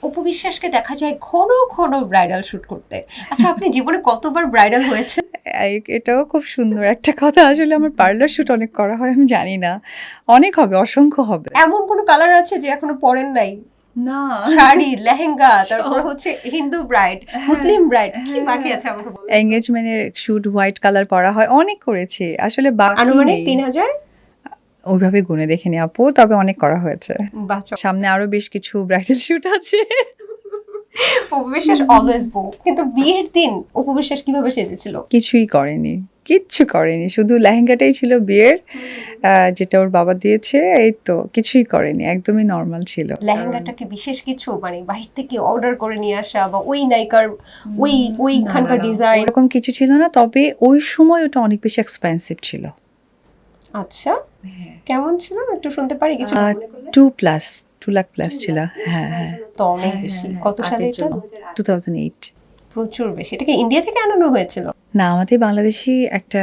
অপু বিশ্বাসকে দেখা যায় ঘন ঘন ব্রাইডাল শুট করতে। আচ্ছা, আপনি জীবনে কতবার ব্রাইডাল হয়েছে? এটাও খুব সুন্দর একটা কথা। আসলে আমার পার্লার শুট অনেক করা হয়, আমি জানি না। অনেক হবে, অসংখ্য হবে। এমন কোনো কালার আছে যে এখনো পরেন নাই? না, শাড়ি, লেহেঙ্গা, তারপর হচ্ছে হিন্দু ব্রাইড, মুসলিম ব্রাইড, কি বাকি আছে আমাকে বলুন তো? এঙ্গেজমেন্টের শুট হোয়াইট কালার পরা হয়, অনেক করেছি আসলে, বাকি আনুমানিক নেই। 3000? ওইভাবে গুনে দেখিনি আপু, তবে অনেক করা হয়েছে। বাচ্চা সামনে আরো বেশ কিছু ব্রাইডাল শুট আছে। অপু বিশ্বাস অলওয়েজ বউ, কিন্তু বিয়ের দিন অপু বিশ্বাস কিভাবে সেজেছিল? কিছুই করেনি, কিচ্ছু করেনি, শুধু লেহেঙ্গাটাই ছিল বিয়ের, যেটা ওর বাবা দিয়েছে, এই তো, কিছুই করেনি, একদমই নর্মাল ছিল। লেহেঙ্গাটা কি বিশেষ কিছু, মানে বাহির থেকে অর্ডার করে নিয়ে আসা, বা ওই নায়িকার ওইখানকার ডিজাইন? এরকম কিছু ছিল না, তবে ওই সময় ওটা অনেক বেশি এক্সপেন্সিভ ছিল। আচ্ছা, কেমন ছিল একটু শুনতে পারি কিছু? 2 লাখ প্লাস ছিল। হ্যাঁ, হ্যাঁ। তো অনেক বেশি। কত সালে এটা? 2008। প্রচুর বেশি। এটা কি ইন্ডিয়া থেকে আনানো হয়েছিল? না, আমাদের বাংলাদেশি একটা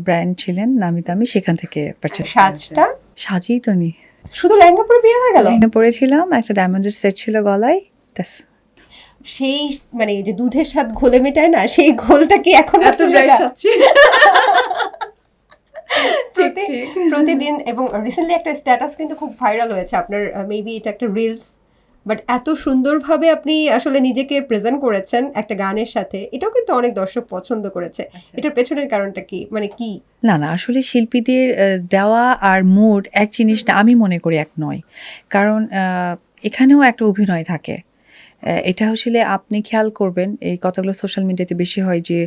ব্র্যান্ড ছিলেন নামি দামি, সেখান থেকে পারচেজ। সাজটা সাজিই তো নি, শুধু লেহেঙ্গা পরে বিয়ে হয়ে গেল? লেহেঙ্গা পরেছিলাম, একটা ডায়মন্ডের সেট ছিল গলায়, ব্যাস। সেই মানে এই যে দুধের স্বাদ ঘোলে মেটায় না, সেই ঘোলটা কি এখন প্রতিদিন? এবং রিসেন্টলি একটা স্ট্যাটাস কিন্তু খুব ভাইরাল হয়েছে আপনার, মেবি এটা একটা রিলস, বাট এত সুন্দরভাবে আপনি আসলে নিজেকে প্রেজেন্ট করেছেন একটা গানের সাথে, এটাও কিন্তু অনেক দর্শক পছন্দ করেছে। এটার পেছনের কারণটা কি, মানে কি? না না, আসলে শিল্পীদের দেওয়া আর মুড এক জিনিস না, আমি মনে করি এক নয়। কারণ এখানেও একটা অভিনয় থাকে। এটা আসলে আপনি খেয়াল করবেন, এই কথাগুলো সোশ্যাল মিডিয়াতে বেশি হয় যে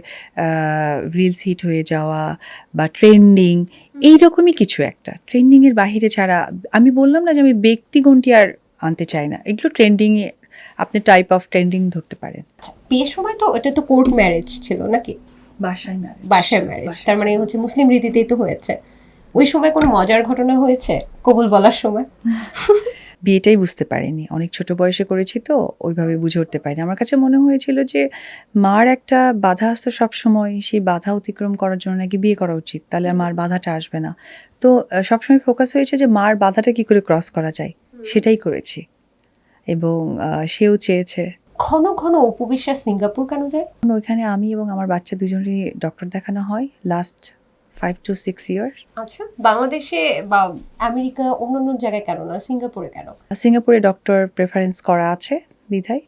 রিলস হিট হয়ে যাওয়া বা ট্রেন্ডিং, এইরকমই কিছু একটা। ট্রেন্ডিংয়ের বাহিরে ছাড়া, আমি বললাম না যে আমি ব্যক্তিগণটি আর আনতে চাই না, এগুলো ট্রেন্ডিংয়ে আপনি টাইপ অফ ট্রেন্ডিং ধরতে পারেন। বিয়ের সময় তো এটা তো কোর্ট ম্যারেজ ছিল নাকি? বাসায় ম্যারেজ, তার মানে হচ্ছে মুসলিম রীতিতেই তো হয়েছে। ওই সময় কোনো মজার ঘটনা হয়েছে কবুল বলার সময়? বিয়েটাই বুঝতে পারিনি, অনেক ছোট বয়সে করেছি তো ওইভাবে বুঝে উঠতে পারিনি। আমার কাছে মনে হয়েছিল যে মার একটা বাধা আসতো সবসময়, সেই বাধা অতিক্রম করার জন্য নাকি বিয়ে করা উচিত, তাহলে আর মার বাধাটা আসবে না। তো সবসময় ফোকাস হয়েছে যে মার বাধাটা কি করে ক্রস করা যায়, সেটাই করেছি, এবং সেও চেয়েছে। ঘন ঘন অপু বিশ্বাস সিঙ্গাপুর কেন যায়? ওইখানে আমি এবং আমার বাচ্চা দুজনেরই ডক্টর দেখানো হয় লাস্ট 5 to 6 ইয়ার্স। আচ্ছা, বাংলাদেশে বা আমেরিকা অন্যান্য জায়গায় কেন না, সিঙ্গাপুরে কেন? সিঙ্গাপুরে ডক্টর প্রেফারেন্স করা আছে বিধায়।